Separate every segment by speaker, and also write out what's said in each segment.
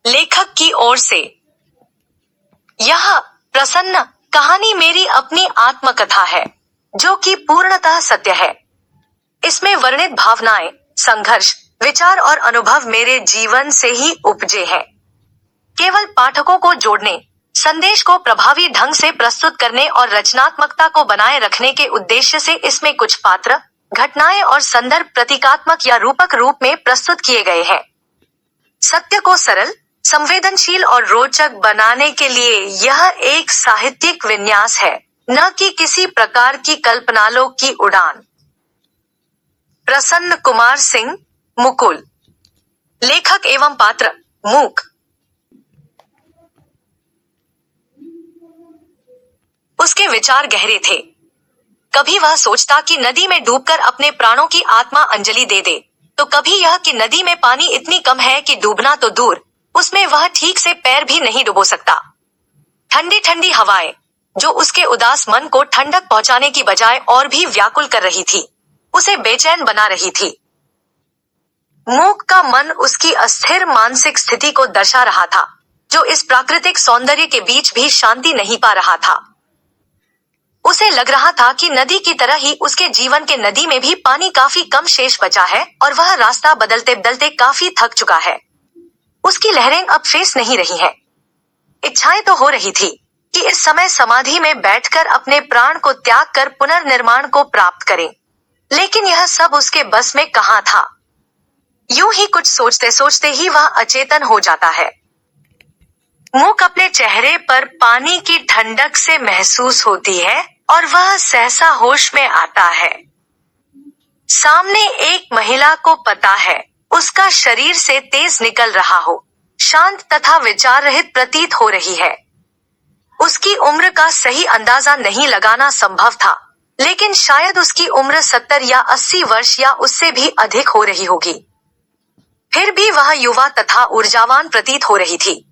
Speaker 1: लेखक की ओर से। यह प्रसन्न कहानी मेरी अपनी आत्मकथा है, जो कि पूर्णतः सत्य है। इसमें वर्णित भावनाएं, संघर्ष, विचार और अनुभव मेरे जीवन से ही उपजे हैं। केवल पाठकों को जोड़ने, संदेश को प्रभावी ढंग से प्रस्तुत करने और रचनात्मकता को बनाए रखने के उद्देश्य से इसमें कुछ पात्र, घटनाएं और संदर्भ प्रतीकात्मक या रूपक रूप में प्रस्तुत किए गए हैं। सत्य को सरल, संवेदनशील और रोचक बनाने के लिए यह एक साहित्यिक विन्यास है, न कि किसी प्रकार की कल्पनालोक की उड़ान। प्रसन्न कुमार सिंह, मुकुल। लेखक एवं पात्र, मूक। उसके विचार गहरे थे। कभी वह सोचता कि नदी में डूबकर अपने प्राणों की आत्मा अंजलि दे दे, तो कभी यह कि नदी में पानी इतनी कम है कि डूबना तो दूर, उसमें वह ठीक से पैर भी नहीं डुबो सकता। ठंडी ठंडी हवाएं, जो उसके उदास मन को ठंडक पहुंचाने की बजाय और भी व्याकुल कर रही थी, उसे बेचैन बना रही थी। मूक का मन उसकी अस्थिर मानसिक स्थिति को दर्शा रहा था, जो इस प्राकृतिक सौंदर्य के बीच भी शांति नहीं पा रहा था। उसे लग रहा था कि नदी की तरह ही उसके जीवन के नदी में भी पानी काफी कम शेष बचा है और वह रास्ता बदलते बदलते काफी थक चुका है। उसकी लहरें अब शेष नहीं रही हैं। इच्छाएं तो हो रही थी कि इस समय समाधि में बैठकर अपने प्राण को त्याग कर पुनर्निर्माण को प्राप्त करें, लेकिन यह सब उसके बस में कहाँ था। यूं ही कुछ सोचते सोचते ही वह अचेतन हो जाता है। मूक अपने चेहरे पर पानी की ठंडक से महसूस होती है और वह सहसा होश में आता है। सामने एक महिला को पता है, उसका शरीर से तेज निकल रहा हो, शांत तथा विचार रहित प्रतीत हो रही है। उसकी उम्र का सही अंदाजा नहीं लगाना संभव था, लेकिन शायद उसकी उम्र 70 या 80 वर्ष या उससे भी अधिक हो रही होगी। फिर भी वह युवा तथा ऊर्जावान प्रतीत हो रही थी।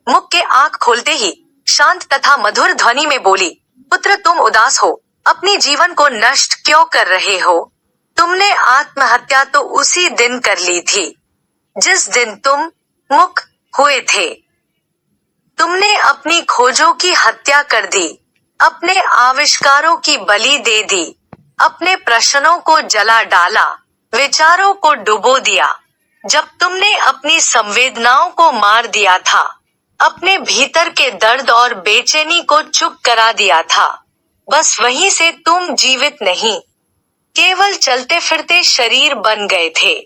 Speaker 1: मुख के आंख खोलते ही शांत तथा मधुर ध्वनि में बोली, पुत्र तुम उदास हो, अपनी जीवन को नष्ट क्यों कर रहे हो? तुमने आत्महत्या तो उसी दिन कर ली थी, जिस दिन तुम मुक्त हुए थे। तुमने अपनी खोजों की हत्या कर दी, अपने आविष्कारों की बलि दे दी, अपने प्रश्नों को जला डाला, विचारों को डुबो दिया। जब तुमने अपनी संवेदनाओं को मार दिया था, अपने भीतर के दर्द और बेचैनी को चुप करा दिया था, बस वहीं से तुम जीवित नहीं, केवल चलते फिरते शरीर बन गए थे।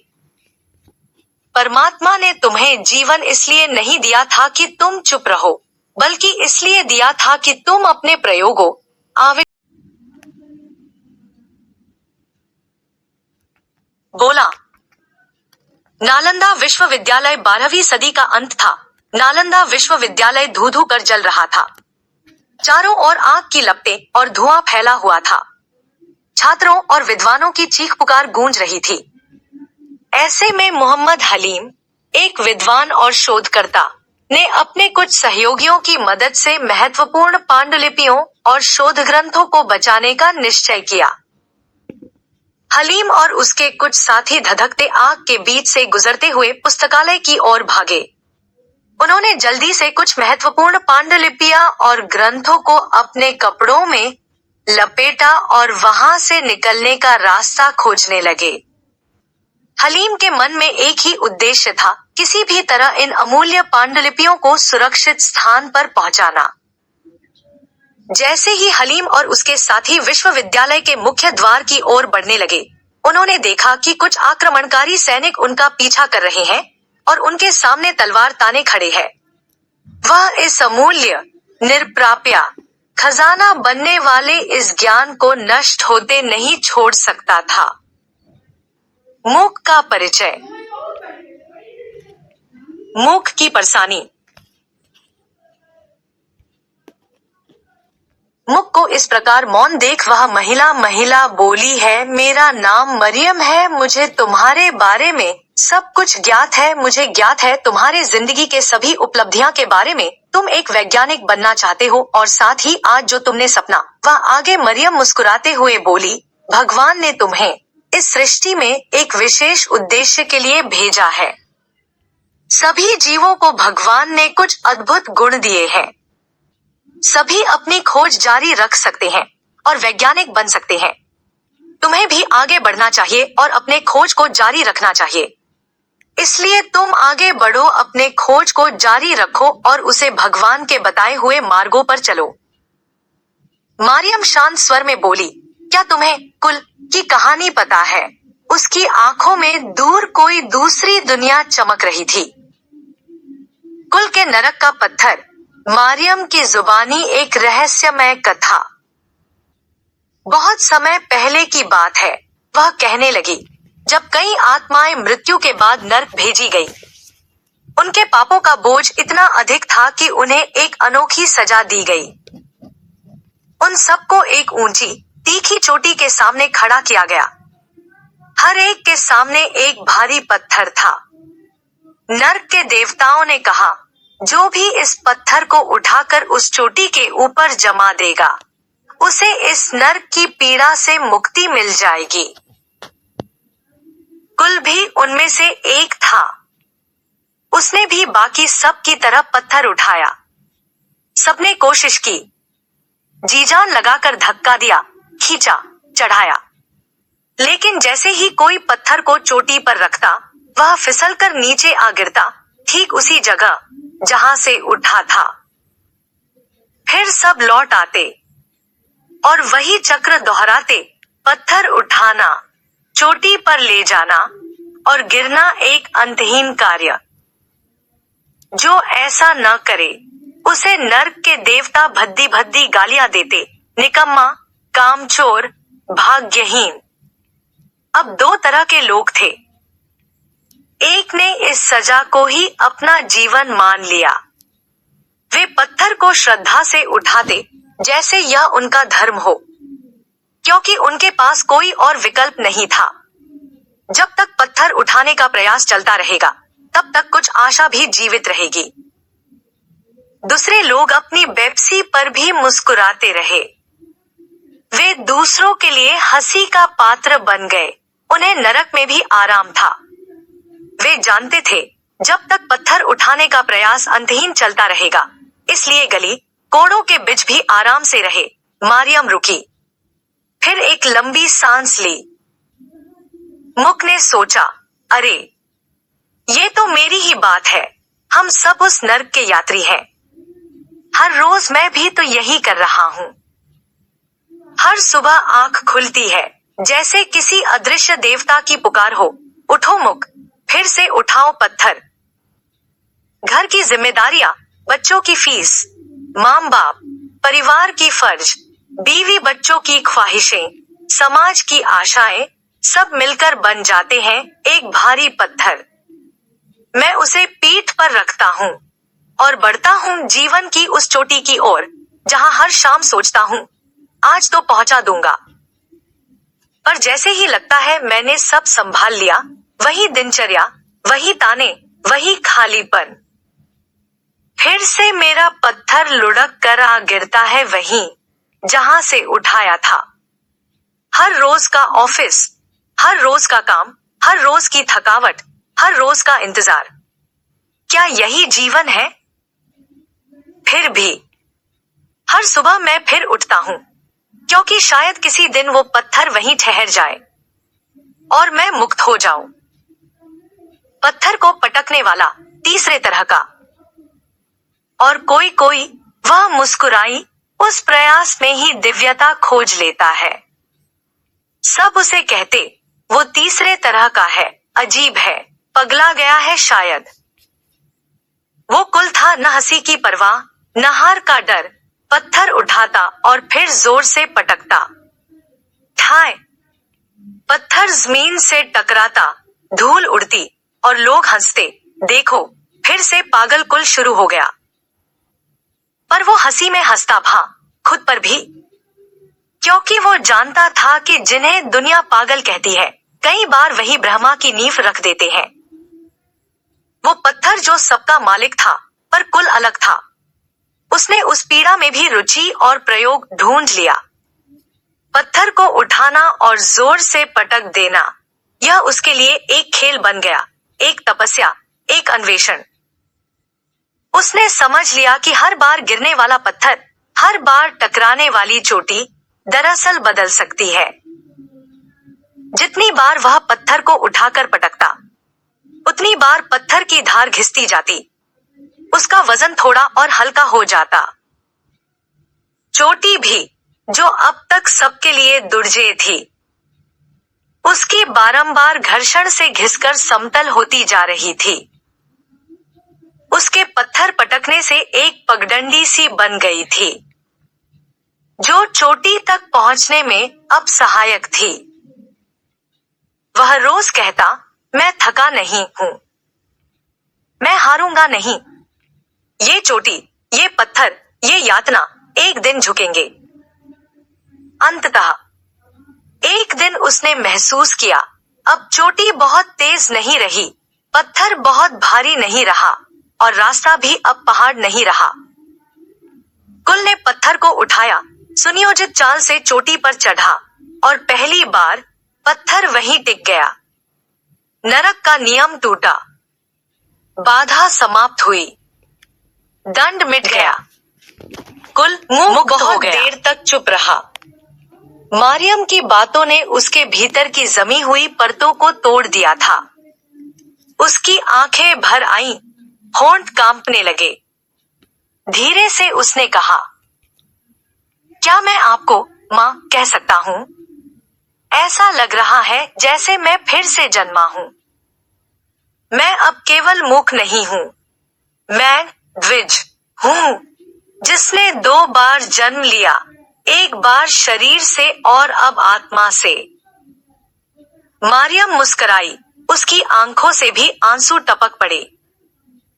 Speaker 1: परमात्मा ने तुम्हें जीवन इसलिए नहीं दिया था कि तुम चुप रहो, बल्कि इसलिए दिया था कि तुम अपने प्रयोगों, बोला। नालंदा विश्वविद्यालय 12वीं सदी का अंत था। नालंदा विश्वविद्यालय धू-धू कर जल रहा था। चारों ओर आग की लपटें और धुआं फैला हुआ था। छात्रों और विद्वानों की चीख पुकार गूंज रही थी। ऐसे में मोहम्मद हलीम, एक विद्वान और शोधकर्ता, ने अपने कुछ सहयोगियों की मदद से महत्वपूर्ण पांडुलिपियों और शोध ग्रंथों को बचाने का निश्चय किया। हलीम और उसके कुछ साथी धधकते आग के बीच से गुजरते हुए पुस्तकालय की ओर भागे। उन्होंने जल्दी से कुछ महत्वपूर्ण पांडुलिपियां और ग्रंथों को अपने कपड़ों में लपेटा और वहां से निकलने का रास्ता खोजने लगे। हलीम के मन में एक ही उद्देश्य था, किसी भी तरह इन अमूल्य पांडुलिपियों को सुरक्षित स्थान पर पहुंचाना। जैसे ही हलीम और उसके साथी विश्वविद्यालय के मुख्य द्वार की ओर बढ़ने लगे, उन्होंने देखा कि कुछ आक्रमणकारी सैनिक उनका पीछा कर रहे हैं और उनके सामने तलवार ताने खड़े हैं। वह इस अमूल्य, निरप्राप्य खजाना बनने वाले इस ज्ञान को नष्ट होते नहीं छोड़ सकता था। मूक का परिचय। मूक की परेशानी। मुख को इस प्रकार मौन देख वह महिला बोली है, मेरा नाम मरियम है, मुझे तुम्हारे बारे में सब कुछ ज्ञात है। मुझे ज्ञात है तुम्हारे जिंदगी के सभी उपलब्धियां के बारे में। तुम एक वैज्ञानिक बनना चाहते हो और साथ ही आज जो तुमने सपना। वह आगे मरियम मुस्कुराते हुए बोली, भगवान ने तुम्हें इस सृष्टि में एक विशेष उद्देश्य के लिए भेजा है। सभी जीवों को भगवान ने कुछ अद्भुत गुण दिए हैं। सभी अपनी खोज जारी रख सकते हैं और वैज्ञानिक बन सकते हैं। तुम्हें भी आगे बढ़ना चाहिए और अपने खोज को जारी रखना चाहिए। इसलिए तुम आगे बढ़ो, अपने खोज को जारी रखो और उसे भगवान के बताए हुए मार्गों पर चलो। मारियम शांत स्वर में बोली, क्या तुम्हें कुल की कहानी पता है? उसकी आंखों में दूर कोई दूसरी दुनिया चमक रही थी। कुल के नरक का पत्थर, मारियम की जुबानी एक रहस्यमय कथा। बहुत समय पहले की बात है, वह कहने लगी, जब कई आत्माएं मृत्यु के बाद नर्क भेजी गई। उनके पापों का बोझ इतना अधिक था कि उन्हें एक अनोखी सजा दी गई। उन सबको एक ऊंची तीखी चोटी के सामने खड़ा किया गया। हर एक के सामने एक भारी पत्थर था। नर्क के देवताओं ने कहा, जो भी इस पत्थर को उठाकर उस चोटी के ऊपर जमा देगा, उसे इस नर्क की पीड़ा से मुक्ति मिल जाएगी। कुल भी उनमें से एक था। उसने भी बाकी सब की तरह पत्थर उठाया। सबने कोशिश की, जी-जान लगाकर धक्का दिया, खींचा, चढ़ाया। लेकिन जैसे ही कोई पत्थर को चोटी पर रखता, वह फिसलकर नीचे आ गिरता, ठीक उसी जगह जहां से उठा था। फिर सब लौट आते और वही चक्र दोहराते, पत्थर उठाना, चोटी पर ले जाना और गिरना, एक अंतहीन कार्य। जो ऐसा न करे, उसे नर्क के देवता भद्दी भद्दी गालियां देते, निकम्मा, कामचोर, भाग्यहीन। अब दो तरह के लोग थे। एक ने इस सजा को ही अपना जीवन मान लिया। वे पत्थर को श्रद्धा से उठाते, जैसे यह उनका धर्म हो, क्योंकि उनके पास कोई और विकल्प नहीं था। जब तक पत्थर उठाने का प्रयास चलता रहेगा, तब तक कुछ आशा भी जीवित रहेगी। दूसरे लोग अपनी बेपसी पर भी मुस्कुराते रहे। वे दूसरों के लिए हंसी का पात्र बन गए। उन्हें नरक में भी आराम था। वे जानते थे, जब तक पत्थर उठाने का प्रयास अंतहीन चलता रहेगा, इसलिए गली कोड़ों के बीच भी आराम से रहे। मारियम रुकी, फिर एक लंबी सांस ली। मुक ने सोचा, अरे, ये तो मेरी ही बात है। हम सब उस नर्क के यात्री हैं। हर रोज मैं भी तो यही कर रहा हूँ। हर सुबह आंख खुलती है, जैसे किसी अदृश्य देवता की पुकार हो, उठो मुक, फिर से उठाओ पत्थर। घर की जिम्मेदारियां, बच्चों की फीस, माँ बाप, परिवार की फर्ज, बीवी बच्चों की ख्वाहिशें, समाज की आशाएं, सब मिलकर बन जाते हैं एक भारी पत्थर। मैं उसे पीठ पर रखता हूँ और बढ़ता हूँ जीवन की उस चोटी की ओर, जहाँ हर शाम सोचता हूँ, आज तो पहुंचा दूंगा। पर जैसे ही लगता है मैंने सब संभाल लिया, वही दिनचर्या, वही ताने, वही खालीपन। फिर से मेरा पत्थर लुढ़क कर आ गिरता है वहीं, जहां से उठाया था। हर रोज का ऑफिस, हर रोज का काम, हर रोज की थकावट, हर रोज का इंतजार। क्या यही जीवन है? फिर भी हर सुबह मैं फिर उठता हूँ, क्योंकि शायद किसी दिन वो पत्थर वहीं ठहर जाए और मैं मुक्त हो जाऊं। पत्थर को पटकने वाला तीसरे तरह का। और कोई कोई, वह मुस्कुराई, उस प्रयास में ही दिव्यता खोज लेता है। सब उसे कहते, वो तीसरे तरह का है, अजीब है, पगला गया है शायद। वो कुल था, न हंसी की परवाह, न हार का डर, पत्थर उठाता और फिर जोर से पटकता। ठाए, पत्थर जमीन से टकराता, धूल उड़ती और लोग हंसते। देखो, फिर से पागल कुल शुरू हो गया। पर वो हंसी में हंसता था, खुद पर भी, क्योंकि वो जानता था कि जिन्हें दुनिया पागल कहती है, कई बार वही ब्रह्मा की नींव रख देते हैं। वो पत्थर जो सबका मालिक था, पर कुल अलग था। उसने उस पीड़ा में भी रुचि और प्रयोग ढूंढ लिया। पत्थर को उठाना और जोर से पटक देना, यह उसके लिए एक खेल बन गया, एक तपस्या, एक अन्वेषण। उसने समझ लिया कि हर बार गिरने वाला पत्थर, हर बार टकराने वाली चोटी दरअसल बदल सकती है। जितनी बार वह पत्थर को उठाकर पटकता, उतनी बार पत्थर की धार घिसती जाती, उसका वजन थोड़ा और हल्का हो जाता। चोटी भी, जो अब तक सबके लिए दुर्जेय थी, उसकी बारंबार घर्षण से घिसकर समतल होती जा रही थी। उसके पत्थर पटकने से एक पगडंडी सी बन गई थी, जो चोटी तक पहुंचने में अब सहायक थी। वह रोज कहता, मैं थका नहीं हूं, मैं हारूंगा नहीं। ये चोटी, ये पत्थर, ये यातना एक दिन झुकेंगे। अंततः एक दिन उसने महसूस किया, अब चोटी बहुत तेज नहीं रही, पत्थर बहुत भारी नहीं रहा और रास्ता भी अब पहाड़ नहीं रहा। कुल ने पत्थर को उठाया, सुनियोजित चाल से चोटी पर चढ़ा और पहली बार पत्थर वहीं टिक गया। नरक का नियम टूटा, बाधा समाप्त हुई, दंड मिट गया। कुल मुक्त हो गया। देर तक चुप रहा। मारियम की बातों ने उसके भीतर की जमी हुई परतों को तोड़ दिया था। उसकी आंखें भर आईं, होंठ कांपने लगे। धीरे से उसने कहा, क्या मैं आपको माँ कह सकता हूँ? ऐसा लग रहा है जैसे मैं फिर से जन्मा हूँ। मैं अब केवल मूक नहीं हूँ, मैं द्विज हूँ, जिसने 2 बार जन्म लिया, एक बार शरीर से और अब आत्मा से। मारियम मुस्कुराई, उसकी आंखों से भी आंसू टपक पड़े।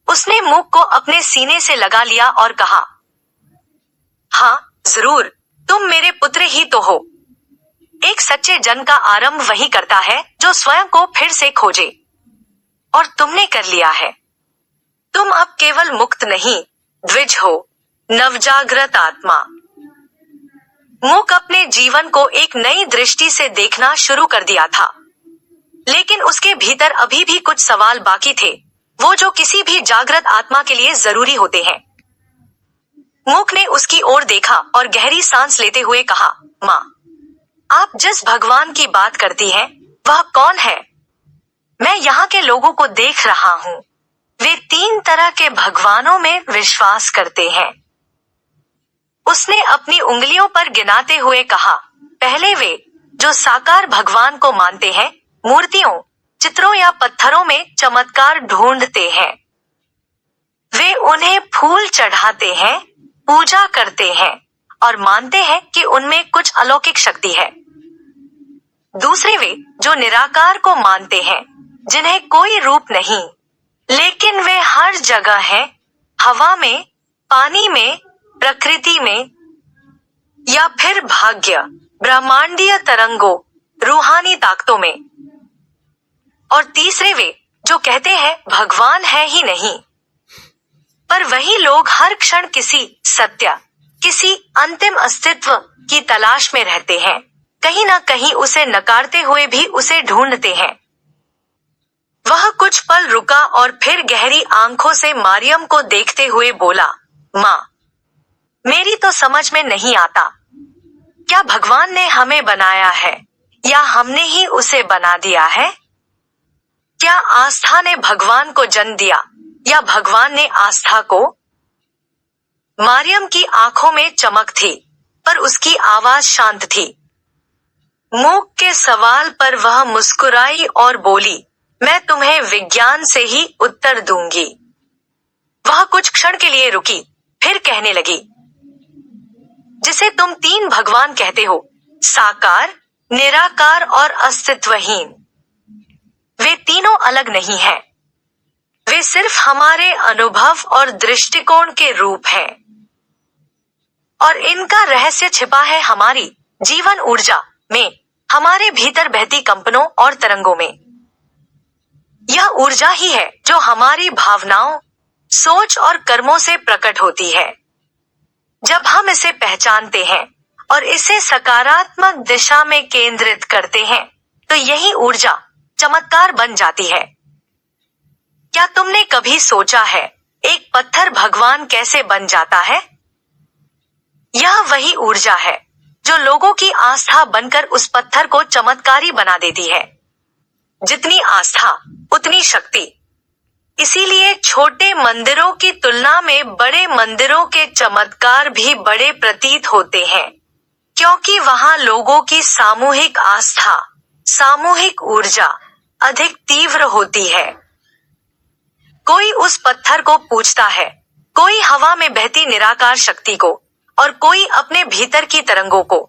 Speaker 1: उसने मुंह को अपने सीने से लगा लिया और कहा, हाँ जरूर, तुम मेरे पुत्र ही तो हो। एक सच्चे जन का आरंभ वही करता है जो स्वयं को फिर से खोजे, और तुमने कर लिया है। तुम अब केवल मुक्त नहीं, द्विज हो, नवजागृत आत्मा। मूक अपने जीवन को एक नई दृष्टि से देखना शुरू कर दिया था, लेकिन उसके भीतर अभी भी कुछ सवाल बाकी थे, वो जो किसी भी जागृत आत्मा के लिए जरूरी होते हैं। मूक ने उसकी ओर देखा और गहरी सांस लेते हुए कहा, माँ, आप जिस भगवान की बात करती हैं, वह कौन है? मैं यहाँ के लोगों को देख रहा हूँ, वे 3 तरह के भगवानों में विश्वास करते हैं। उसने अपनी उंगलियों पर गिनाते हुए कहा, पहले वे जो साकार भगवान को मानते हैं, मूर्तियों, चित्रों या पत्थरों में चमत्कार ढूंढते हैं। वे उन्हें फूल चढ़ाते हैं, पूजा करते हैं और मानते हैं कि उनमें कुछ अलौकिक शक्ति है। दूसरे वे जो निराकार को मानते हैं, जिन्हें कोई रूप नहीं, लेकिन वे हर जगह हैं, हवा में, पानी में, प्रकृति में, या फिर भाग्य, ब्रह्मांडीय तरंगों, रूहानी ताकतों में। और तीसरे वे जो कहते हैं भगवान है ही नहीं, पर वही लोग हर क्षण किसी सत्य, किसी अंतिम अस्तित्व की तलाश में रहते हैं, कहीं ना कहीं उसे नकारते हुए भी उसे ढूंढते हैं। वह कुछ पल रुका और फिर गहरी आंखों से मारियम को देखते हुए बोला, माँ, मेरी तो समझ में नहीं आता, क्या भगवान ने हमें बनाया है या हमने ही उसे बना दिया है? क्या आस्था ने भगवान को जन्म दिया या भगवान ने आस्था को? मारियम की आंखों में चमक थी, पर उसकी आवाज शांत थी। मूक के सवाल पर वह मुस्कुराई और बोली, मैं तुम्हें विज्ञान से ही उत्तर दूंगी। वह कुछ क्षण के लिए रुकी, फिर कहने लगी, जिसे तुम 3 भगवान कहते हो, साकार, निराकार और अस्तित्वहीन, वे तीनों अलग नहीं हैं। वे सिर्फ हमारे अनुभव और दृष्टिकोण के रूप हैं, और इनका रहस्य छिपा है हमारी जीवन ऊर्जा में, हमारे भीतर बहती कंपनों और तरंगों में। यह ऊर्जा ही है जो हमारी भावनाओं, सोच और कर्मों से प्रकट होती है। जब हम इसे पहचानते हैं और इसे सकारात्मक दिशा में केंद्रित करते हैं, तो यही ऊर्जा चमत्कार बन जाती है। क्या तुमने कभी सोचा है एक पत्थर भगवान कैसे बन जाता है? यह वही ऊर्जा है जो लोगों की आस्था बनकर उस पत्थर को चमत्कारी बना देती है। जितनी आस्था उतनी शक्ति। इसीलिए छोटे मंदिरों की तुलना में बड़े मंदिरों के चमत्कार भी बड़े प्रतीत होते हैं, क्योंकि वहां लोगों की सामूहिक आस्था, सामूहिक ऊर्जा अधिक तीव्र होती है। कोई उस पत्थर को पूजता है, कोई हवा में बहती निराकार शक्ति को, और कोई अपने भीतर की तरंगों को।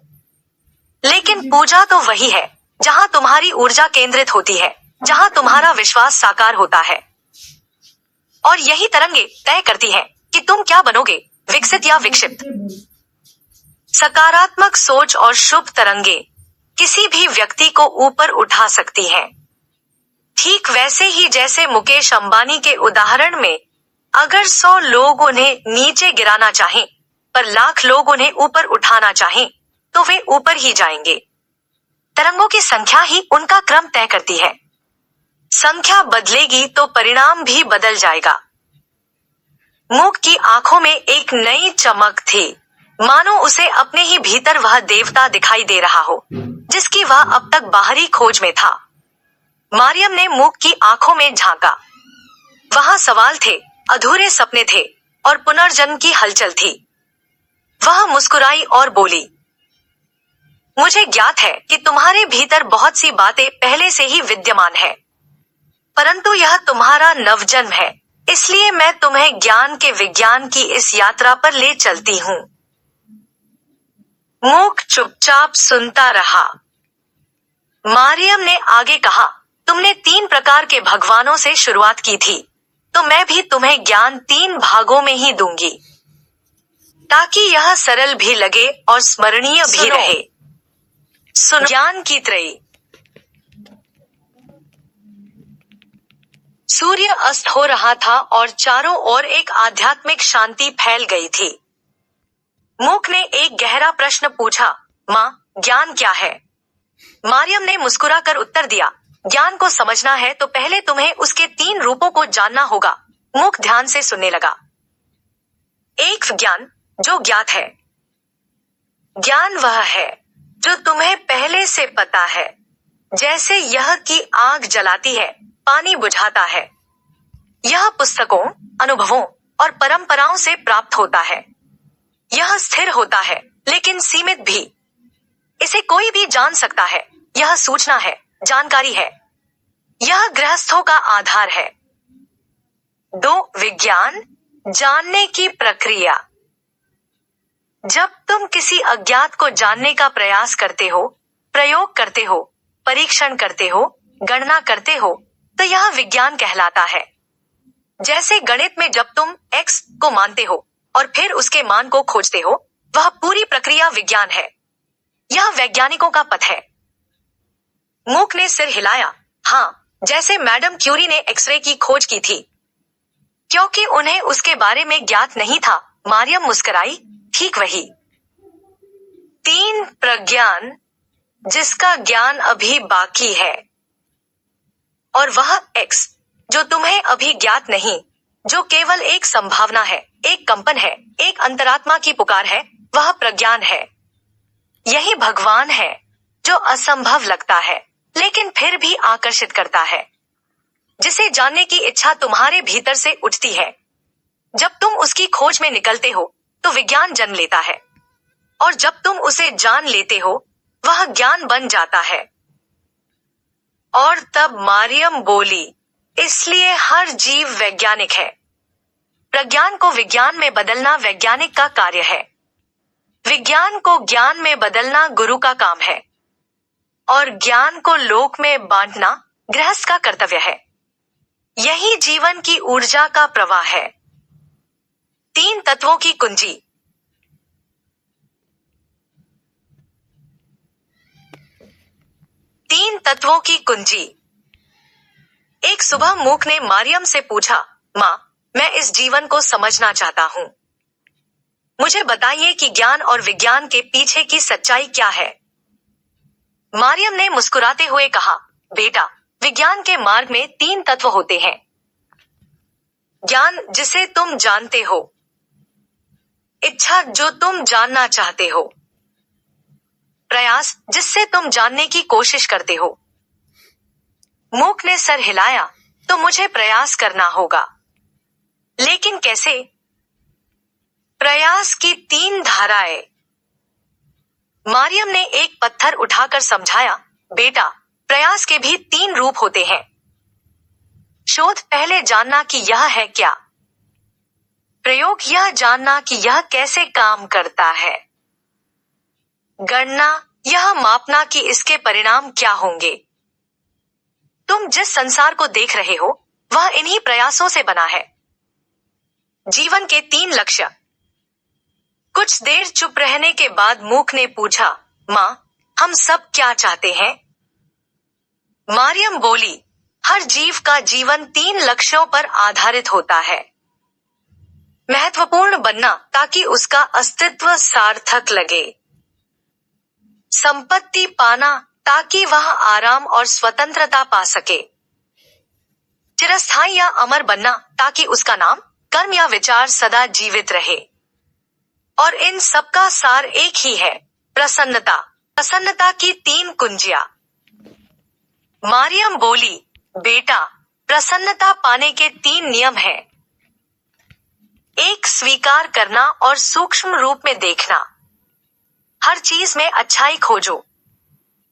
Speaker 1: लेकिन पूजा तो वही है जहां तुम्हारी ऊर्जा केंद्रित होती है, जहां तुम्हारा विश्वास साकार होता है। और यही तरंगे तय करती हैं कि तुम क्या बनोगे, विकसित या विक्षिप्त। सकारात्मक सोच और शुभ तरंगे किसी भी व्यक्ति को ऊपर उठा सकती हैं। ठीक वैसे ही जैसे मुकेश अंबानी के उदाहरण में अगर 100 लोग उन्हें नीचे गिराना चाहें, पर लाख लोग उन्हें ऊपर उठाना चाहें, तो वे ऊपर ही जाएंगे। तरंगों की संख्या ही उनका क्रम तय करती है। संख्या बदलेगी तो परिणाम भी बदल जाएगा। मूक की आंखों में एक नई चमक थी, मानो उसे अपने ही भीतर वह देवता दिखाई दे रहा हो जिसकी वह अब तक बाहरी खोज में था। मारियम ने मूक की आंखों में झांका। वहां सवाल थे, अधूरे सपने थे और पुनर्जन्म की हलचल थी। वह मुस्कुराई और बोली, मुझे ज्ञात है कि तुम्हारे भीतर बहुत सी बातें पहले से ही विद्यमान है, परंतु यह तुम्हारा नवजन्म है, इसलिए मैं तुम्हें ज्ञान के विज्ञान की इस यात्रा पर ले चलती हूँ। मूक चुपचाप सुनता रहा। मारियम ने आगे कहा, तुमने 3 प्रकार के भगवानों से शुरुआत की थी, तो मैं भी तुम्हें ज्ञान 3 भागों में ही दूंगी, ताकि यह सरल भी लगे और स्मरणीय भी रहे। सुनो, ज्ञान की त्रयी। सूर्य अस्त हो रहा था और चारों ओर एक आध्यात्मिक शांति फैल गई थी। मूक ने एक गहरा प्रश्न पूछा, माँ, ज्ञान क्या है? मारियम ने मुस्कुराकर उत्तर दिया, ज्ञान को समझना है तो पहले तुम्हें उसके 3 रूपों को जानना होगा। मूक ध्यान से सुनने लगा। एक ज्ञान जो ज्ञात है। ज्ञान वह है जो तुम्हें पहले से पता है, जैसे यह कि आग जलाती है, पानी बुझाता है। यह पुस्तकों, अनुभवों और परंपराओं से प्राप्त होता है। यह स्थिर होता है लेकिन सीमित भी। इसे कोई भी जान सकता है। यह सूचना है, जानकारी है। यह गृहस्थों का आधार है। 2 विज्ञान, जानने की प्रक्रिया। जब तुम किसी अज्ञात को जानने का प्रयास करते हो, प्रयोग करते हो, परीक्षण करते हो, गणना करते हो, तो यह विज्ञान कहलाता है। जैसे गणित में जब तुम x को मानते हो और फिर उसके मान को खोजते हो, वह पूरी प्रक्रिया विज्ञान है। यह वैज्ञानिकों का पथ है। मूक ने सिर हिलाया। हाँ, जैसे मैडम क्यूरी ने एक्सरे की खोज की थी। क्योंकि उन्हें उसके बारे में ज्ञात नहीं था, मारियम मुस्कुराई, ठीक वही। 3 प्रज्ञान, जिसका ज्ञान अभी बाकी है। और वह x, जो तुम्हें अभी ज्ञात नहीं, जो केवल एक संभावना है, एक कंपन है, एक अंतरात्मा की पुकार है, वह प्रज्ञान है। यही भगवान है जो असंभव लगता है लेकिन फिर भी आकर्षित करता है, जिसे जानने की इच्छा तुम्हारे भीतर से उठती है। जब तुम उसकी खोज में निकलते हो तो विज्ञान जन्म लेता है, और जब तुम उसे जान लेते हो वह ज्ञान बन जाता है। और तब मारियम बोली, इसलिए हर जीव वैज्ञानिक है। प्रज्ञान को विज्ञान में बदलना वैज्ञानिक का कार्य है। विज्ञान को ज्ञान में बदलना गुरु का काम है, और ज्ञान को लोक में बांटना गृहस्थ का कर्तव्य है। यही जीवन की ऊर्जा का प्रवाह है। 3 तत्वों की कुंजी। तीन तत्वों की कुंजी। एक सुबह मूक ने मारियम से पूछा, माँ, मैं इस जीवन को समझना चाहता हूँ। मुझे बताइए कि ज्ञान और विज्ञान के पीछे की सच्चाई क्या है। मारियम ने मुस्कुराते हुए कहा, बेटा, विज्ञान के मार्ग में 3 तत्व होते हैं। ज्ञान जिसे तुम जानते हो, इच्छा जो तुम जानना चाहते हो, प्रयास जिससे तुम जानने की कोशिश करते हो। मूक ने सर हिलाया, तो मुझे प्रयास करना होगा। लेकिन कैसे? प्रयास की 3 धाराएं। मारियम ने एक पत्थर उठाकर समझाया, बेटा, प्रयास के भी 3 रूप होते हैं। शोध पहले जानना कि यह है क्या। प्रयोग यह जानना कि यह कैसे काम करता है। गणना यह मापना कि इसके परिणाम क्या होंगे। तुम जिस संसार को देख रहे हो वह इन्हीं प्रयासों से बना है। जीवन के 3 लक्ष्य। कुछ देर चुप रहने के बाद मूक ने पूछा, माँ, हम सब क्या चाहते हैं? मारियम बोली, हर जीव का जीवन 3 लक्ष्यों पर आधारित होता है। महत्वपूर्ण बनना ताकि उसका अस्तित्व सार्थक लगे। संपत्ति पाना ताकि वह आराम और स्वतंत्रता पा सके। चिरस्थायी या अमर बनना ताकि उसका नाम, कर्म या विचार सदा जीवित रहे। और इन सबका सार एक ही है, प्रसन्नता। प्रसन्नता की 3 कुंजियां। मारियम बोली, बेटा, प्रसन्नता पाने के 3 नियम हैं। 1. स्वीकार करना और सूक्ष्म रूप में देखना। हर चीज में अच्छाई खोजो।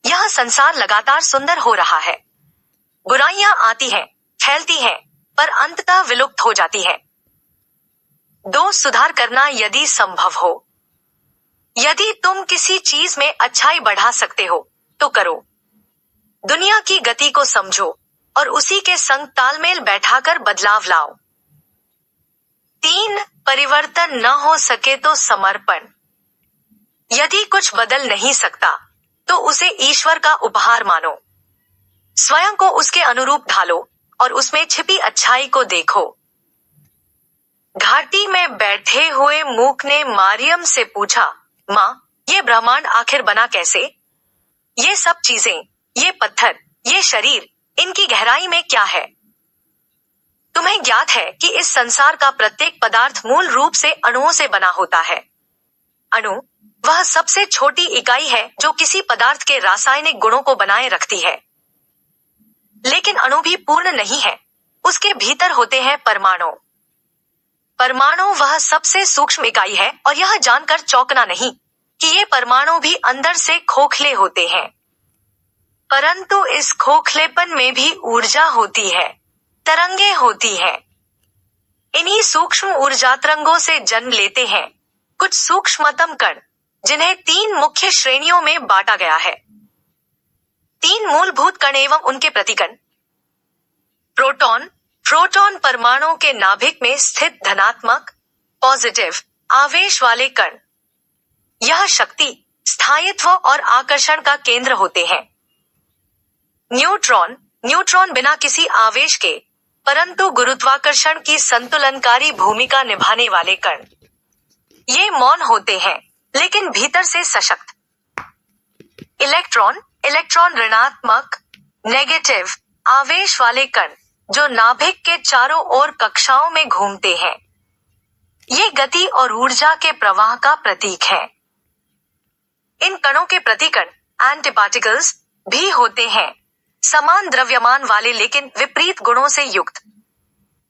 Speaker 1: यह संसार लगातार सुंदर हो रहा है। बुराइयां आती हैं, फैलती हैं, पर अंततः विलुप्त हो जाती हैं। 2. सुधार करना यदि संभव हो। यदि तुम किसी चीज में अच्छाई बढ़ा सकते हो तो करो। दुनिया की गति को समझो और उसी के संग तालमेल बैठाकर बदलाव लाओ। 3. परिवर्तन न हो सके तो समर्पण। यदि कुछ बदल नहीं सकता तो उसे ईश्वर का उपहार मानो। स्वयं को उसके अनुरूप ढालो और उसमें छिपी अच्छाई को देखो। घाटी में बैठे हुए मूक ने मारियम से पूछा, माँ, ये ब्रह्मांड आखिर बना कैसे? ये सब चीजें, ये पत्थर, ये शरीर, इनकी गहराई में क्या है? तुम्हें ज्ञात है कि इस संसार का प्रत्येक पदार्थ मूल रूप से अणुओं से बना होता है। अणु वह सबसे छोटी इकाई है जो किसी पदार्थ के रासायनिक गुणों को बनाए रखती है। लेकिन अणु भी पूर्ण नहीं है। उसके भीतर होते हैं परमाणु। परमाणु वह सबसे सूक्ष्म इकाई है और यह जानकर चौंकना नहीं कि ये परमाणु भी अंदर से खोखले होते हैं। परंतु इस खोखलेपन में भी ऊर्जा होती है, तरंगे होती है। इन्हीं सूक्ष्म ऊर्जा तरंगों से जन्म लेते हैं कुछ सूक्ष्मतम कण, जिन्हें 3 मुख्य श्रेणियों में बांटा गया है। 3 मूलभूत कण एवं उनके प्रतिकण। प्रोटॉन। प्रोटॉन परमाणु के नाभिक में स्थित धनात्मक, पॉजिटिव आवेश वाले कण। यह शक्ति, स्थायित्व और आकर्षण का केंद्र होते हैं। न्यूट्रॉन। न्यूट्रॉन बिना किसी आवेश के परंतु गुरुत्वाकर्षण की संतुलनकारी भूमिका निभाने वाले कण। ये मौन होते हैं लेकिन भीतर से सशक्त। इलेक्ट्रॉन। इलेक्ट्रॉन ऋणात्मक, नेगेटिव आवेश वाले कण जो नाभिक के चारों ओर कक्षाओं में घूमते हैं। ये गति और ऊर्जा के प्रवाह का प्रतीक है। इन कणों के प्रतिकण, एंटीपार्टिकल्स, भी होते हैं, समान द्रव्यमान वाले लेकिन विपरीत गुणों से युक्त।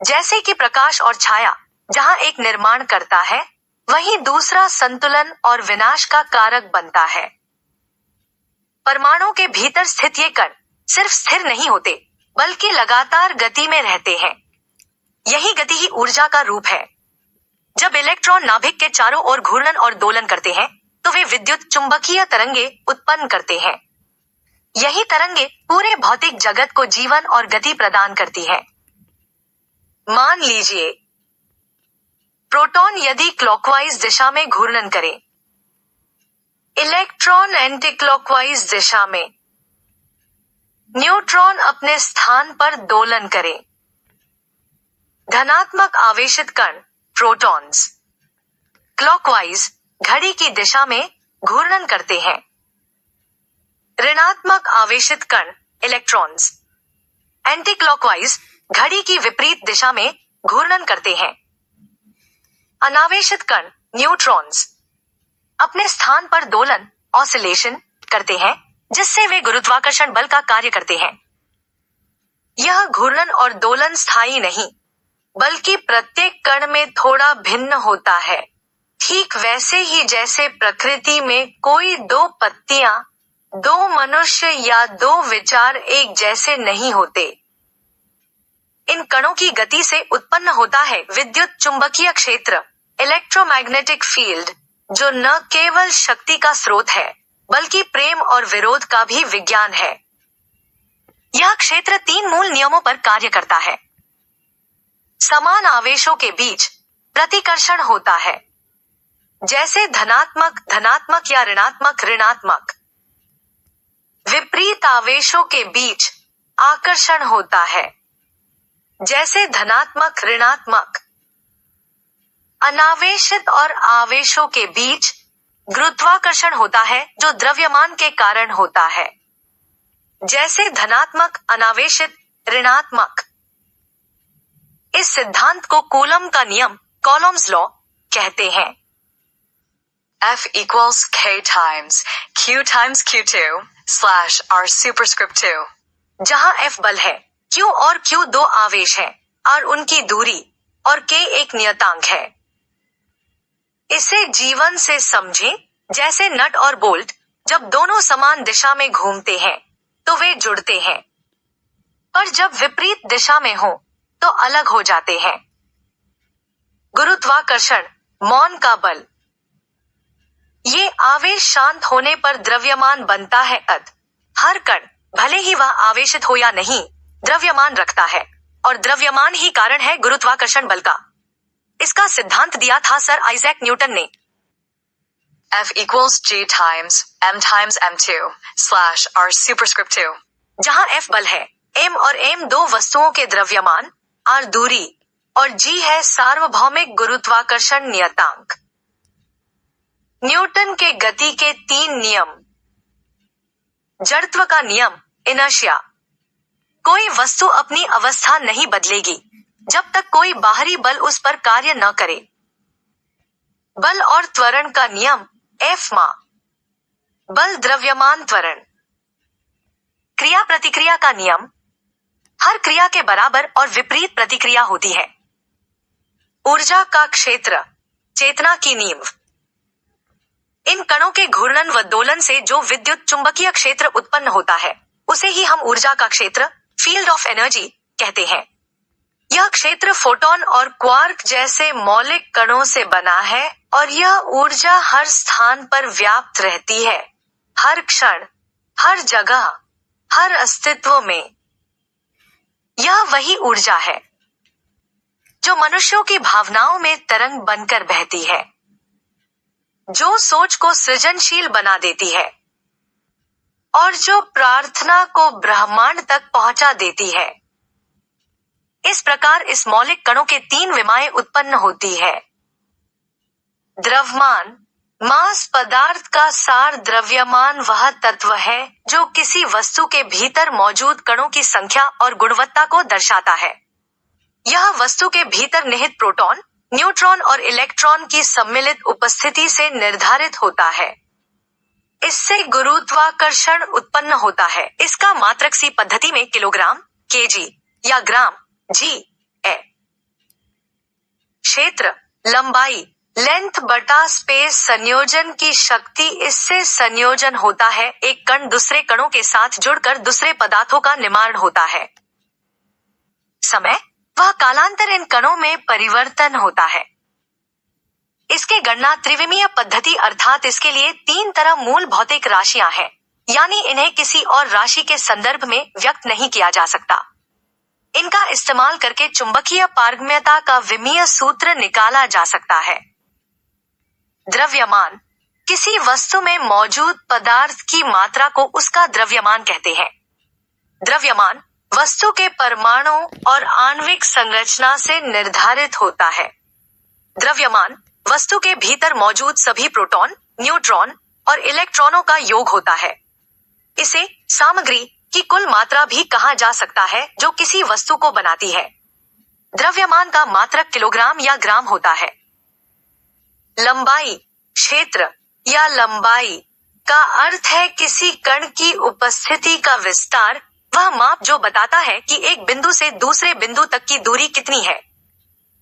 Speaker 1: जैसे कि प्रकाश और छाया जहां एक निर्माण करता है वहीं दूसरा संतुलन और विनाश का कारक बनता है। परमाणु के भीतर स्थित ये कण सिर्फ स्थिर नहीं होते बल्कि लगातार गति में रहते हैं। यही गति ही ऊर्जा का रूप है। जब इलेक्ट्रॉन नाभिक के चारों ओर घूर्णन और दोलन करते हैं तो वे विद्युत चुंबकीय तरंगे उत्पन्न करते हैं। यही तरंगे पूरे भौतिक जगत को जीवन और गति प्रदान करती है। मान लीजिए प्रोटॉन यदि क्लॉकवाइज दिशा में घूर्णन करे, इलेक्ट्रॉन एंटी क्लॉकवाइज दिशा में, न्यूट्रॉन अपने स्थान पर दोलन करे। धनात्मक आवेशित कण प्रोटॉन्स क्लॉकवाइज घड़ी की दिशा में घूर्णन करते हैं। ऋणात्मक आवेशित कण इलेक्ट्रॉन्स एंटी क्लॉकवाइज घड़ी की विपरीत दिशा में घूर्णन करते हैं। अनावेशित कण न्यूट्रॉन्स अपने स्थान पर दोलन ऑसिलेशन करते हैं, जिससे वे गुरुत्वाकर्षण बल का कार्य करते हैं। यह घूर्णन और दोलन स्थायी नहीं, बल्कि प्रत्येक कण में थोड़ा भिन्न होता है, ठीक वैसे ही जैसे प्रकृति में कोई दो पत्तियां, दो मनुष्य या दो विचार एक जैसे नहीं होते। इन कणों की गति से उत्पन्न होता है विद्युत चुंबकीय क्षेत्र, इलेक्ट्रोमैग्नेटिक फील्ड, जो न केवल शक्ति का स्रोत है, बल्कि प्रेम और विरोध का भी विज्ञान है। यह क्षेत्र 3 मूल नियमों पर कार्य करता है। समान आवेशों के बीच प्रतिकर्षण होता है, जैसे धनात्मक धनात्मक या ऋणात्मक ऋणात्मक। विपरीत आवेशों के बीच आकर्षण होता है, जैसे धनात्मक ऋणात्मक। अनावेशित और आवेशों के बीच गुरुत्वाकर्षण होता है, जो द्रव्यमान के कारण होता है, जैसे धनात्मक अनावेशित ऋणात्मक। इस सिद्धांत को कूलम का नियम, कॉलम्स लॉ कहते हैं।
Speaker 2: F equals K times Q times Q2 slash R superscript 2.
Speaker 1: जहां F बल है, Q और Q 2 आवेश है, R उनकी दूरी और K एक नियतांक है। इसे जीवन से समझें, जैसे नट और बोल्ट जब दोनों समान दिशा में घूमते हैं तो वे जुड़ते हैं, पर जब विपरीत दिशा में हो तो अलग हो जाते हैं। गुरुत्वाकर्षण मौन का बल। ये आवेश शांत होने पर द्रव्यमान बनता है। हर कण, भले ही वह आवेशित हो या नहीं, द्रव्यमान रखता है, और द्रव्यमान ही कारण है गुरुत्वाकर्षण बल का। इसका सिद्धांत दिया था सर आइजैक न्यूटन ने।
Speaker 2: F equals G times M2 slash R superscript 2.
Speaker 1: जहां F बल है, M और M दो वस्तुओं के द्रव्यमान, R दूरी और G है सार्वभौमिक गुरुत्वाकर्षण नियतांक। न्यूटन के गति के 3 नियम। जड़त्व का नियम, इनर्शिया। कोई वस्तु अपनी अवस्था नहीं बदलेगी जब तक कोई बाहरी बल उस पर कार्य न करे। बल और त्वरण का नियम, F मा। बल द्रव्यमान त्वरण। क्रिया प्रतिक्रिया का नियम। हर क्रिया के बराबर और विपरीत प्रतिक्रिया होती है। ऊर्जा का क्षेत्र, चेतना की नींव। इन कणों के घूर्णन व दोलन से जो विद्युत चुंबकीय क्षेत्र उत्पन्न होता है, उसे ही हम ऊर्जा का क्षेत्र, फील्ड ऑफ एनर्जी कहते हैं। यह क्षेत्र फोटॉन और क्वार्क जैसे मौलिक कणों से बना है, और यह ऊर्जा हर स्थान पर व्याप्त रहती है, हर क्षण, हर जगह, हर अस्तित्व में। यह वही ऊर्जा है जो मनुष्यों की भावनाओं में तरंग बनकर बहती है, जो सोच को सृजनशील बना देती है, और जो प्रार्थना को ब्रह्मांड तक पहुंचा देती है। इस प्रकार इस मौलिक कणों के 3 विमाएं उत्पन्न होती है। द्रव्यमान, मास पदार्थ का सार। द्रव्यमान वह तत्व है जो किसी वस्तु के भीतर मौजूद कणों की संख्या और गुणवत्ता को दर्शाता है। यह वस्तु के भीतर निहित प्रोटॉन, न्यूट्रॉन और इलेक्ट्रॉन की सम्मिलित उपस्थिति से निर्धारित होता है। इससे गुरुत्वाकर्षण उत्पन्न होता है। इसका मात्रक सी पद्धति में किलोग्राम, केजी या ग्राम जी है। क्षेत्र, लंबाई, लेंथ बटा स्पेस। संयोजन की शक्ति। इससे संयोजन होता है, एक कण दूसरे कणों के साथ जुड़कर दूसरे पदार्थों का निर्माण होता है। समय, वह कालांतर इन कणों में परिवर्तन होता है। इसके गणना त्रिविमीय पद्धति, अर्थात इसके लिए 3 तरह मूल भौतिक राशियां हैं, यानी इन्हें किसी और राशि के संदर्भ में व्यक्त नहीं किया जा सकता। इनका इस्तेमाल करके चुंबकीय पारगम्यता का विमीय सूत्र निकाला जा सकता है। द्रव्यमान, किसी वस्तु में मौजूद पदार्थ की मात्रा को उसका द्रव्यमान कहते हैं। द्रव्यमान वस्तु के परमाणु और आणविक संरचना से निर्धारित होता है। द्रव्यमान वस्तु के भीतर मौजूद सभी प्रोटॉन, न्यूट्रॉन और इलेक्ट्रॉनों का योग होता है। इसे सामग्री की कुल मात्रा भी कहा जा सकता है जो किसी वस्तु को बनाती है। द्रव्यमान का मात्रक किलोग्राम या ग्राम होता है। लंबाई, क्षेत्र या लंबाई का अर्थ है किसी कण की उपस्थिति का विस्तार, वह माप जो बताता है कि एक बिंदु से दूसरे बिंदु तक की दूरी कितनी है।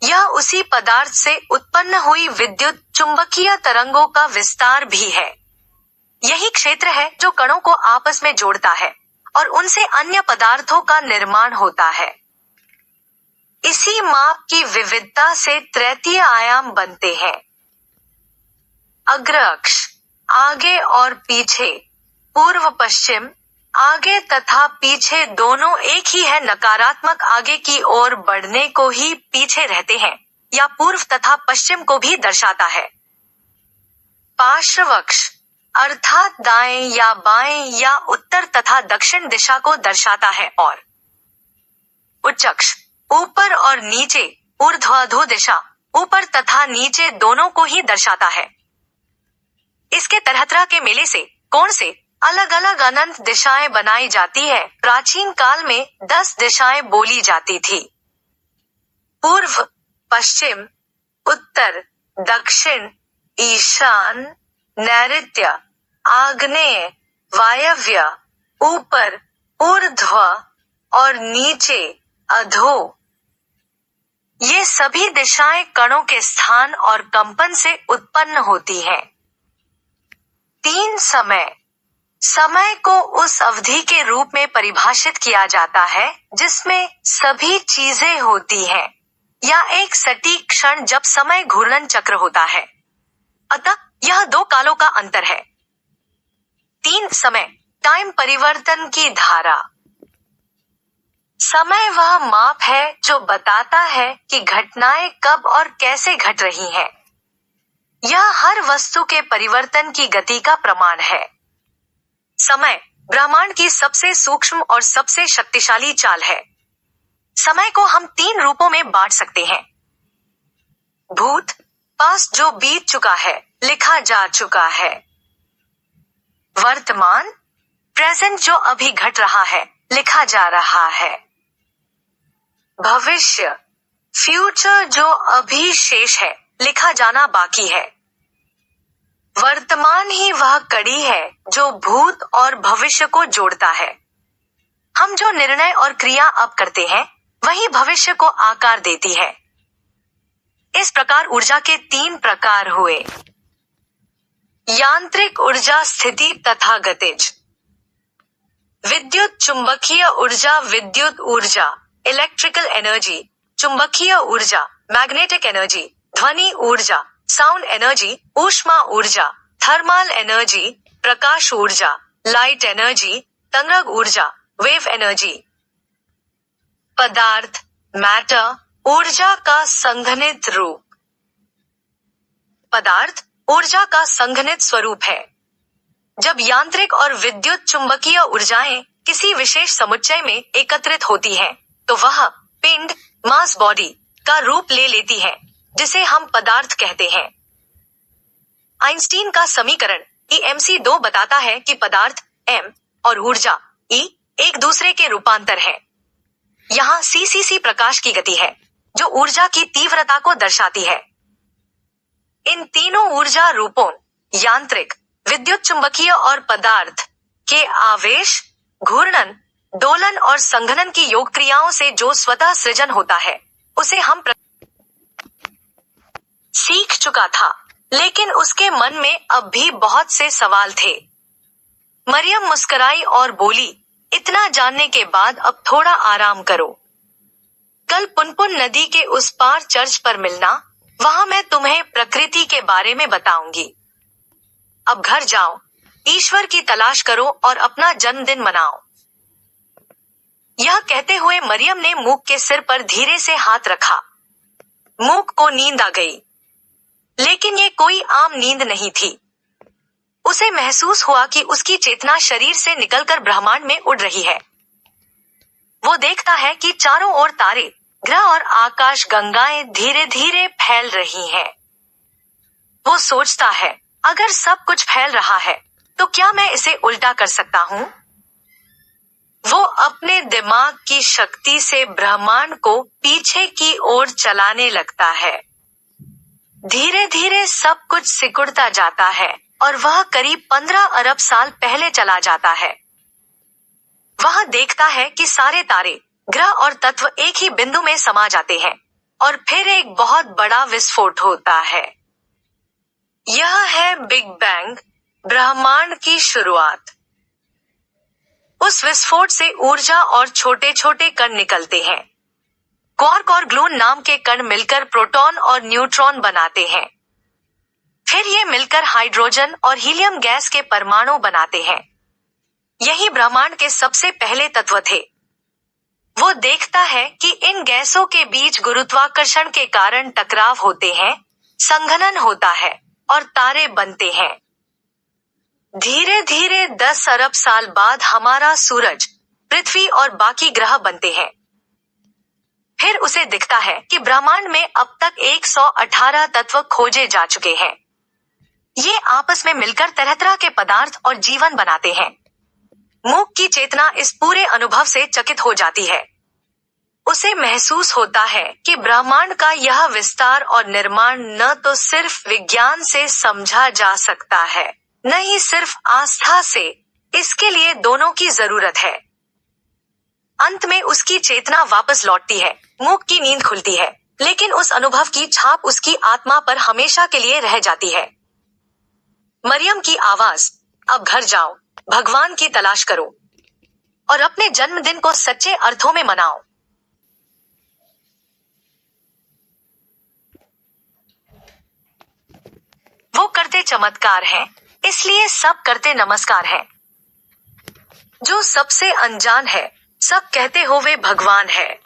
Speaker 1: यह उसी पदार्थ से उत्पन्न हुई विद्युत चुंबकीय तरंगों का विस्तार भी है। यही क्षेत्र है जो कणों को आपस में जोड़ता है और उनसे अन्य पदार्थों का निर्माण होता है। इसी माप की विविधता से तृतीय आयाम बनते हैं। अग्र अक्ष, आगे और पीछे, पूर्व पश्चिम, आगे तथा पीछे दोनों एक ही है। नकारात्मक आगे की ओर बढ़ने को ही पीछे रहते हैं या पूर्व तथा पश्चिम को भी दर्शाता है। पार्श्व अक्ष अर्थात दाएं या बाएं या उत्तर तथा दक्षिण दिशा को दर्शाता है और उच्च अक्ष ऊपर और नीचे, ऊर्ध्वाधो दिशा, ऊपर तथा नीचे दोनों को ही दर्शाता है। इसके तरह के मेले से, कोण से अलग अलग अनंत दिशाएं बनाई जाती है। प्राचीन काल में 10 दिशाएं बोली जाती थी। पूर्व, पश्चिम, उत्तर, दक्षिण, ईशान, नैऋत्य, आग्नेय, वायव्य, ऊपर, ऊर्ध्व और नीचे, अधो। ये सभी दिशाएं कणों के स्थान और कंपन से उत्पन्न होती हैं। 3 समय, समय को उस अवधि के रूप में परिभाषित किया जाता है जिसमें सभी चीजें होती हैं, या एक सटीक क्षण जब समय घूर्णन चक्र होता है। अतः यह 2 कालों का अंतर है। 3 समय, टाइम परिवर्तन की धारा। समय वह माप है जो बताता है कि घटनाएं कब और कैसे घट रही हैं। यह हर वस्तु के परिवर्तन की गति का प्रमाण है। समय ब्रह्मांड की सबसे सूक्ष्म और सबसे शक्तिशाली चाल है। समय को हम 3 रूपों में बांट सकते हैं। भूत, पास्ट जो बीत चुका है, लिखा जा चुका है। वर्तमान, प्रेजेंट जो अभी घट रहा है, लिखा जा रहा है। भविष्य, फ्यूचर जो अभी शेष है, लिखा जाना बाकी है। वर्तमान ही वह कड़ी है जो भूत और भविष्य को जोड़ता है। हम जो निर्णय और क्रिया अब करते हैं, वही भविष्य को आकार देती है। इस प्रकार ऊर्जा के 3 प्रकार हुए। यांत्रिक ऊर्जा, स्थिति तथा गतिज। विद्युत चुंबकीय ऊर्जा, विद्युत ऊर्जा, इलेक्ट्रिकल एनर्जी, चुंबकीय ऊर्जा, मैग्नेटिक एनर्जी, ध्वनि ऊर्जा, साउंड एनर्जी, ऊष्मा ऊर्जा, थर्मल एनर्जी, प्रकाश ऊर्जा, लाइट एनर्जी, तरंग ऊर्जा, वेव एनर्जी। पदार्थ, मैटर, ऊर्जा का संघनित रूप। पदार्थ ऊर्जा का संघनित स्वरूप है। जब यांत्रिक और विद्युत चुंबकीय ऊर्जाएं किसी विशेष समुच्चय में एकत्रित होती हैं, तो वह पिंड, मास बॉडी का रूप ले लेती है, जिसे हम पदार्थ कहते हैं। आइंस्टीन का समीकरण EmC2 बताता है कि पदार्थ M और ऊर्जा E एक दूसरे के रूपांतर हैं। यहाँ c प्रकाश की गति है, जो ऊर्जा की तीव्रता को दर्शाती है। इन तीनों ऊर्जा रूपों, यांत्रिक, विद्युत चुंबकीय और पदार्थ के आवेश, घूर्णन, दोलन और संघनन की योग क्रियाओं से जो स्वतः सृजन होता है, उसे हम सीख चुका था, लेकिन उसके मन में अब भी बहुत से सवाल थे। मरियम मुस्कुराई और बोली, इतना जानने के बाद अब थोड़ा आराम करो। कल पुनपुन नदी के उस पार चर्च पर मिलना, वहां मैं तुम्हें प्रकृति के बारे में बताऊंगी। अब घर जाओ, ईश्वर की तलाश करो और अपना जन्मदिन मनाओ। यह कहते हुए मरियम ने मूक के सिर पर धीरे से हाथ रखा। मूक को नींद आ गई, लेकिन ये कोई आम नींद नहीं थी। उसे महसूस हुआ कि उसकी चेतना शरीर से निकलकर ब्रह्मांड में उड़ रही है। वो देखता है कि चारों ओर तारे, ग्रह और आकाश गंगाएं धीरे धीरे फैल रही हैं। वो सोचता है, अगर सब कुछ फैल रहा है, तो क्या मैं इसे उल्टा कर सकता हूँ? वो अपने दिमाग की शक्ति से ब्रह्मांड को पीछे की ओर चलाने लगता है। धीरे धीरे सब कुछ सिकुड़ता जाता है और वह करीब 15 अरब साल पहले चला जाता है। वह देखता है कि सारे तारे, ग्रह और तत्व एक ही बिंदु में समा जाते हैं और फिर एक बहुत बड़ा विस्फोट होता है। यह है बिग बैंग, ब्रह्मांड की शुरुआत। उस विस्फोट से ऊर्जा और छोटे छोटे कण निकलते हैं। क्वार्क और ग्लून नाम के कण मिलकर प्रोटॉन और न्यूट्रॉन बनाते हैं। फिर ये मिलकर हाइड्रोजन और हीलियम गैस के परमाणु बनाते हैं। यही ब्रह्मांड के सबसे पहले तत्व थे। वो देखता है कि इन गैसों के बीच गुरुत्वाकर्षण के कारण टकराव होते हैं, संघनन होता है और तारे बनते हैं। धीरे धीरे 10 अरब साल बाद हमारा सूरज, पृथ्वी और बाकी ग्रह बनते हैं। फिर उसे दिखता है कि ब्रह्मांड में अब तक 118 तत्व खोजे जा चुके हैं। ये आपस में मिलकर तरह तरह के पदार्थ और जीवन बनाते हैं। मूक की चेतना इस पूरे अनुभव से चकित हो जाती है। उसे महसूस होता है कि ब्रह्मांड का यह विस्तार और निर्माण न तो सिर्फ विज्ञान से समझा जा सकता है, न ही सिर्फ आस्था से। इसके लिए दोनों की जरूरत है। अंत में उसकी चेतना वापस लौटती है, मूक की नींद खुलती है, लेकिन उस अनुभव की छाप उसकी आत्मा पर हमेशा के लिए रह जाती है। मरियम की आवाज, अब घर जाओ, भगवान की तलाश करो और अपने जन्मदिन को सच्चे अर्थों में मनाओ। वो करते चमत्कार हैं, इसलिए सब करते नमस्कार हैं। जो सबसे अनजान है, सब कहते हो वे भगवान है।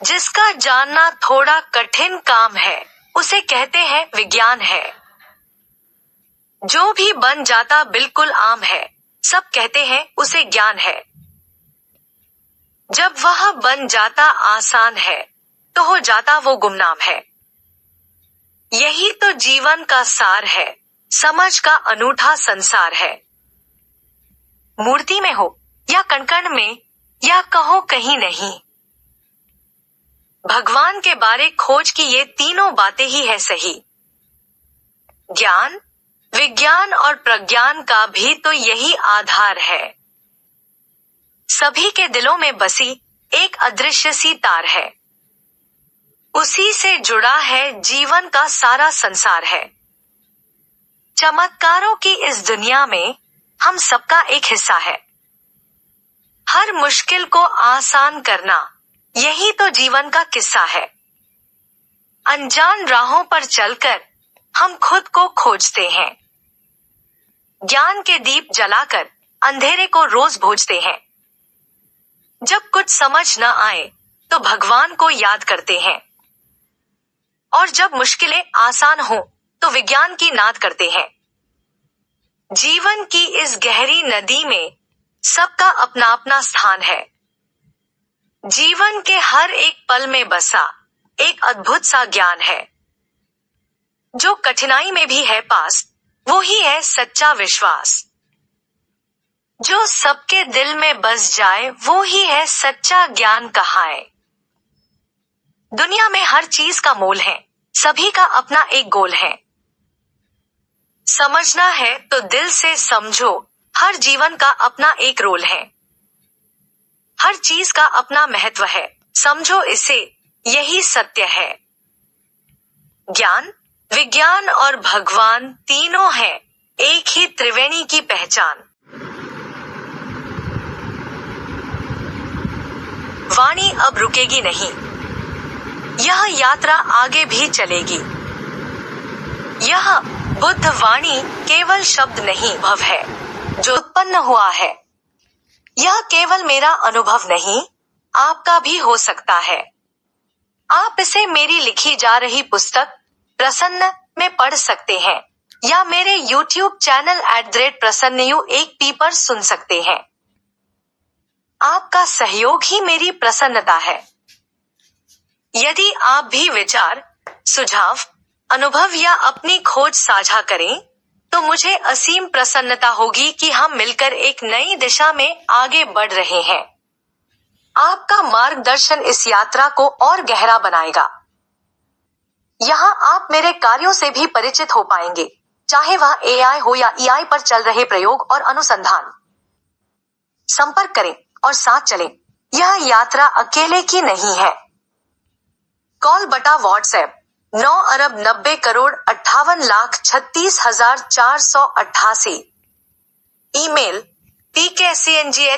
Speaker 1: जिसका जानना थोड़ा कठिन काम है, उसे कहते हैं विज्ञान है। जो भी बन जाता बिल्कुल आम है, सब कहते हैं उसे ज्ञान है। जब वह बन जाता आसान है, तो हो जाता वो गुमनाम है। यही तो जीवन का सार है, समझ का अनूठा संसार है। मूर्ति में हो या कण-कण में, या कहो कहीं नहीं, भगवान के बारे खोज की ये तीनों बातें ही है सही। ज्ञान, विज्ञान और प्रज्ञान का भी तो यही आधार है। सभी के दिलों में बसी एक अदृश्य सी तार है। उसी से जुड़ा है जीवन का सारा संसार है। चमत्कारों की इस दुनिया में हम सबका एक हिस्सा है। हर मुश्किल को आसान करना, यही तो जीवन का किस्सा है। अनजान राहों पर चलकर हम खुद को खोजते हैं। ज्ञान के दीप जलाकर अंधेरे को रोज बुझते हैं। जब कुछ समझ न आए तो भगवान को याद करते हैं, और जब मुश्किलें आसान हो तो विज्ञान की नाद करते हैं। जीवन की इस गहरी नदी में सबका अपना अपना स्थान है। जीवन के हर एक पल में बसा एक अद्भुत सा ज्ञान है। जो कठिनाई में भी है पास, वो ही है सच्चा विश्वास। जो सबके दिल में बस जाए, वो ही है सच्चा ज्ञान कहाए। दुनिया में हर चीज का मोल है, सभी का अपना एक गोल है। समझना है तो दिल से समझो, हर जीवन का अपना एक रोल है। हर चीज का अपना महत्व है, समझो इसे, यही सत्य है। ज्ञान, विज्ञान और भगवान तीनों हैं एक ही त्रिवेणी की पहचान। वाणी अब रुकेगी नहीं, यह यात्रा आगे भी चलेगी। यह बुद्ध वाणी केवल शब्द नहीं, भव है जो उत्पन्न हुआ है। यह केवल मेरा अनुभव नहीं, आपका भी हो सकता है। आप इसे मेरी लिखी जा रही पुस्तक प्रसन्न में पढ़ सकते हैं, या मेरे YouTube चैनल @प्रसन्नयू एक पी पर सुन सकते हैं। आपका सहयोग ही मेरी प्रसन्नता है। यदि आप भी विचार, सुझाव, अनुभव या अपनी खोज साझा करें, तो मुझे असीम प्रसन्नता होगी कि हम मिलकर एक नई दिशा में आगे बढ़ रहे हैं। आपका मार्गदर्शन इस यात्रा को और गहरा बनाएगा। यहाँ आप मेरे कार्यों से भी परिचित हो पाएंगे, चाहे वह AI हो या EI पर चल रहे प्रयोग और अनुसंधान। संपर्क करें और साथ चलें। यह यात्रा अकेले की नहीं है। कॉल बटा WhatsApp 9,90,90,58,36,488। Email pkcng